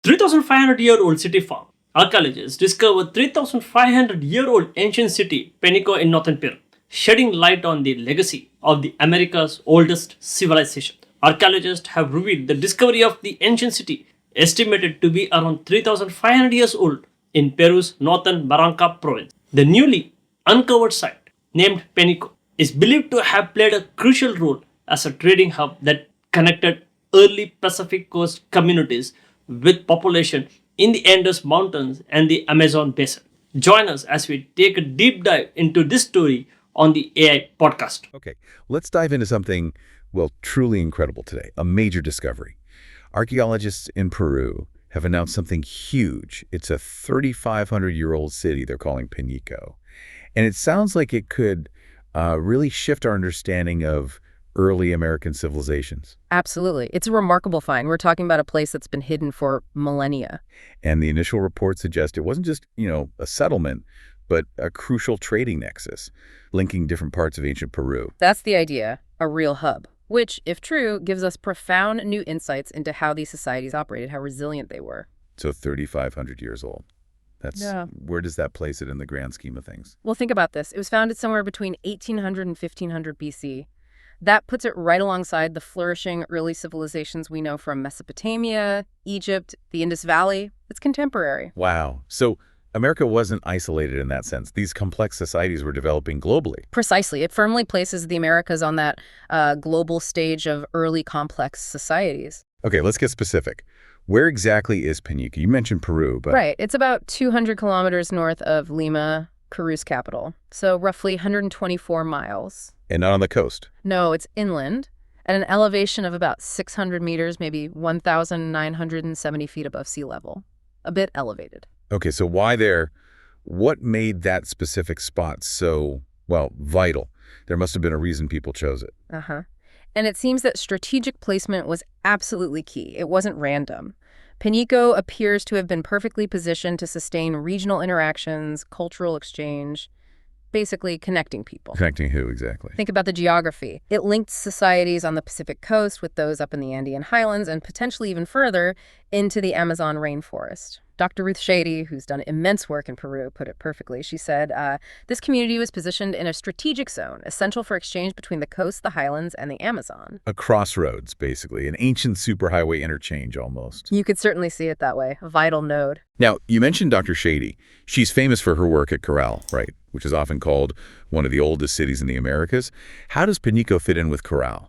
3,500-year-old city farm. Archaeologists discovered 3,500-year-old ancient city Penico in northern Peru, shedding light on the legacy of the America's oldest civilization. Archaeologists have revealed the discovery of the ancient city, estimated to be around 3,500 years old, in Peru's northern Barranca province. The newly uncovered site, named Penico, is believed to have played a crucial role as a trading hub that connected early Pacific coast communities with population in the Andes Mountains and the Amazon basin. Join us as we take a deep dive into this story on the AI podcast. Okay, let's dive into something, well, truly incredible today, a major discovery. Archaeologists in Peru have announced something huge. It's a 3,500-year-old city they're calling Penico. And it sounds like it could really shift our understanding of early American civilizations. Absolutely. It's a remarkable find. We're talking about a place that's been hidden for millennia. And the initial reports suggest it wasn't just, a settlement, but a crucial trading nexus, linking different parts of ancient Peru. That's the idea, a real hub, which, if true, gives us profound new insights into how these societies operated, how resilient they were. So 3,500 years old. Where does that place it in the grand scheme of things? Well, think about this. It was founded somewhere between 1800 and 1500 BC. That puts it right alongside the flourishing early civilizations we know from Mesopotamia, Egypt, the Indus Valley. It's contemporary. Wow. So America wasn't isolated in that sense. These complex societies were developing globally. Precisely. It firmly places the Americas on that global stage of early complex societies. Okay, let's get specific. Where exactly is Peñico? You mentioned Peru, but... Right. It's about 200 kilometers north of Lima, Peru's capital. So roughly 124 miles. And not on the coast? No, it's inland at an elevation of about 600 meters, maybe 1,970 feet above sea level. A bit elevated. Okay, so why there? What made that specific spot so, vital? There must have been a reason people chose it. Uh-huh. And it seems that strategic placement was absolutely key. It wasn't random. Penico appears to have been perfectly positioned to sustain regional interactions, cultural exchange, basically connecting people. Connecting who, exactly? Think about the geography. It linked societies on the Pacific coast with those up in the Andean highlands and potentially even further into the Amazon rainforest. Dr. Ruth Shady, who's done immense work in Peru, put it perfectly. She said, this community was positioned in a strategic zone, essential for exchange between the coast, the highlands, and the Amazon. A crossroads, basically, an ancient superhighway interchange almost. You could certainly see it that way, a vital node. Now, you mentioned Dr. Shady. She's famous for her work at Caral, right, which is often called one of the oldest cities in the Americas. How does Penico fit in with Caral?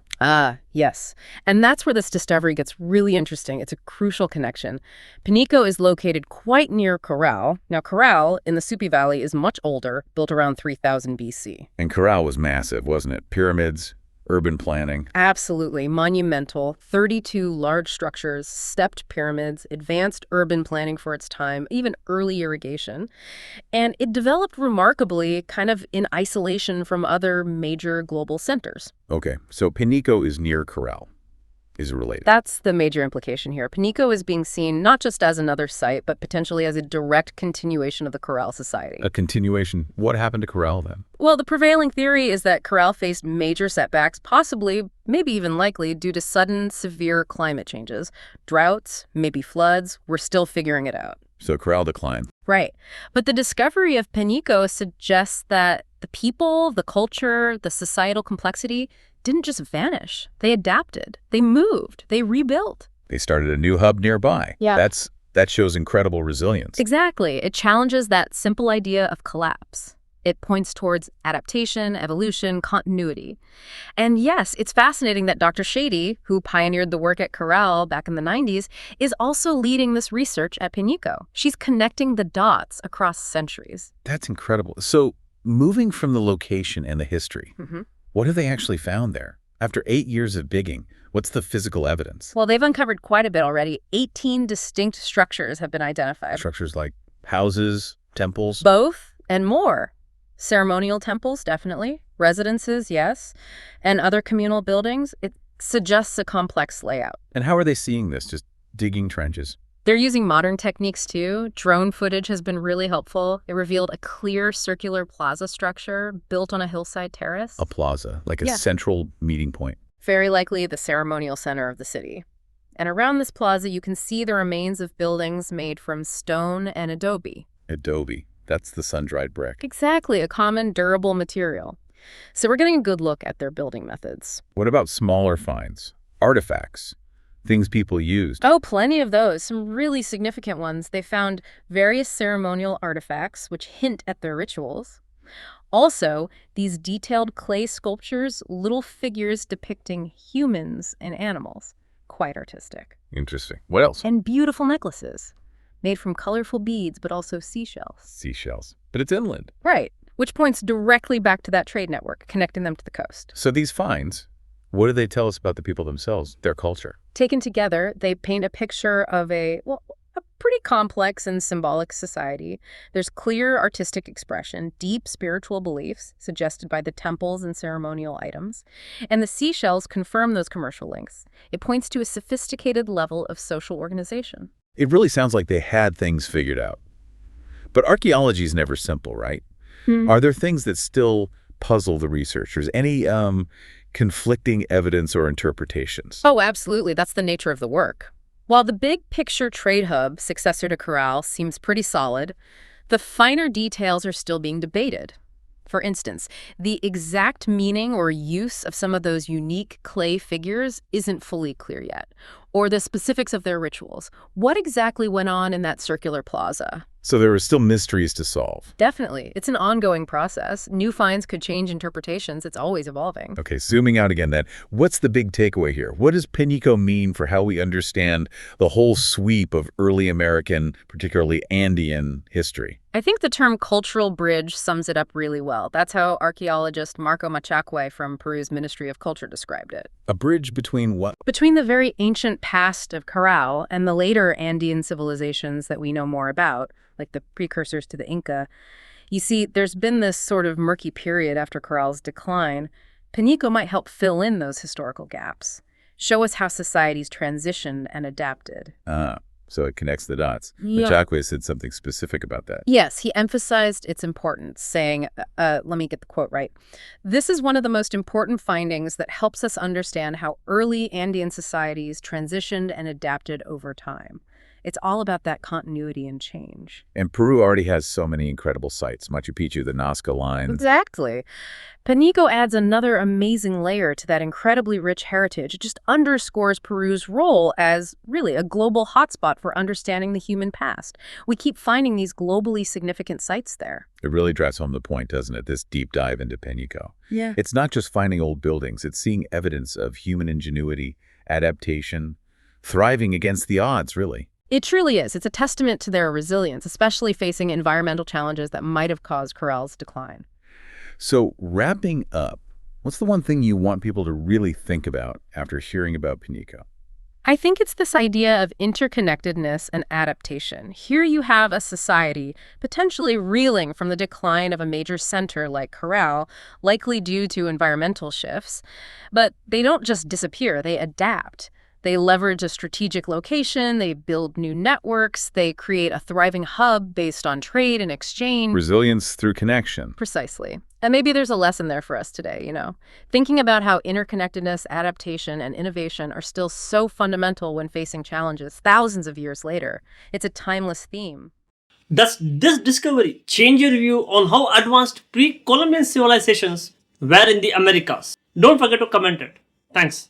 Yes. And that's where this discovery gets really interesting. It's a crucial connection. Penico is located quite near Caral. Now, Caral in the Supi Valley is much older, built around 3000 BC. And Caral was massive, wasn't it? Pyramids, urban planning. Absolutely. Monumental. 32 large structures, stepped pyramids, advanced urban planning for its time, even early irrigation. And it developed remarkably kind of in isolation from other major global centers. Okay, so Penico is near Caral. Is it related? That's the major implication here. Penico is being seen not just as another site, but potentially as a direct continuation of the Caral Society. A continuation. What happened to Caral then? Well, the prevailing theory is that Caral faced major setbacks, possibly, maybe even likely, due to sudden, severe climate changes. Droughts, maybe floods. We're still figuring it out. So Caral declined. Right. But the discovery of Penico suggests that the people, the culture, the societal complexity didn't just vanish. They adapted. They moved. They rebuilt. They started a new hub nearby. Yeah. That shows incredible resilience. Exactly. It challenges that simple idea of collapse. It points towards adaptation, evolution, continuity. And yes, it's fascinating that Dr. Shady, who pioneered the work at Caral back in the 90s, is also leading this research at Penico. She's connecting the dots across centuries. That's incredible. So moving from the location and the history, what have they actually found there? After 8 years of digging, what's the physical evidence? Well, they've uncovered quite a bit already. 18 distinct structures have been identified. Structures like houses, temples? Both and more. Ceremonial temples, definitely. Residences, yes. And other communal buildings. It suggests a complex layout. And how are they seeing this? Just digging trenches? They're using modern techniques, too. Drone footage has been really helpful. It revealed a clear circular plaza structure built on a hillside terrace. A plaza, like a central meeting point. Very likely the ceremonial center of the city. And around this plaza, you can see the remains of buildings made from stone and adobe. Adobe. That's the sun-dried brick. Exactly, a common durable material. So we're getting a good look at their building methods. What about smaller finds? Artifacts? Things people used? Oh, plenty of those. Some really significant ones. They found various ceremonial artifacts which hint at their rituals. Also, these detailed clay sculptures, little figures depicting humans and animals. Quite artistic. Interesting. What else? And beautiful necklaces, made from colorful beads, but also seashells. Seashells. But it's inland. Right, which points directly back to that trade network, connecting them to the coast. So these finds, what do they tell us about the people themselves, their culture? Taken together, they paint a picture of a pretty complex and symbolic society. There's clear artistic expression, deep spiritual beliefs suggested by the temples and ceremonial items, and the seashells confirm those commercial links. It points to a sophisticated level of social organization. It really sounds like they had things figured out. But archaeology is never simple, right? Are there things that still puzzle the researchers? Any conflicting evidence or interpretations? Oh, absolutely. That's the nature of the work. While the big picture trade hub, successor to Caral, seems pretty solid, the finer details are still being debated. For instance, the exact meaning or use of some of those unique clay figures isn't fully clear yet, or the specifics of their rituals. What exactly went on in that circular plaza? So there are still mysteries to solve. Definitely. It's an ongoing process. New finds could change interpretations. It's always evolving. Okay, zooming out again then, what's the big takeaway here? What does Penico mean for how we understand the whole sweep of early American, particularly Andean, history? I think the term cultural bridge sums it up really well. That's how archaeologist Marco Machacque from Peru's Ministry of Culture described it. A bridge between what? Between the very ancient past of Caral and the later Andean civilizations that we know more about, like the precursors to the Inca. You see, there's been this sort of murky period after Caral's decline. Penico might help fill in those historical gaps, show us how societies transitioned and adapted. So it connects the dots. Yeah. Machacque said something specific about that. Yes, he emphasized its importance, saying, let me get the quote right, "This is one of the most important findings that helps us understand how early Andean societies transitioned and adapted over time. It's all about that continuity and change." And Peru already has so many incredible sites. Machu Picchu, the Nazca Lines. Exactly. Penico adds another amazing layer to that incredibly rich heritage. It just underscores Peru's role as really a global hotspot for understanding the human past. We keep finding these globally significant sites there. It really drives home the point, doesn't it? This deep dive into Penico. Yeah. It's not just finding old buildings. It's seeing evidence of human ingenuity, adaptation, thriving against the odds, really. It truly is. It's a testament to their resilience, especially facing environmental challenges that might have caused Caral's decline. So wrapping up, what's the one thing you want people to really think about after hearing about Penico? I think it's this idea of interconnectedness and adaptation. Here you have a society potentially reeling from the decline of a major center like Caral, likely due to environmental shifts. But they don't just disappear, they adapt. They leverage a strategic location, they build new networks, they create a thriving hub based on trade and exchange. Resilience through connection. Precisely. And maybe there's a lesson there for us today, thinking about how interconnectedness, adaptation, and innovation are still so fundamental when facing challenges thousands of years later. It's a timeless theme. Does this discovery change your view on how advanced pre-Columbian civilizations were in the Americas? Don't forget to comment it. Thanks.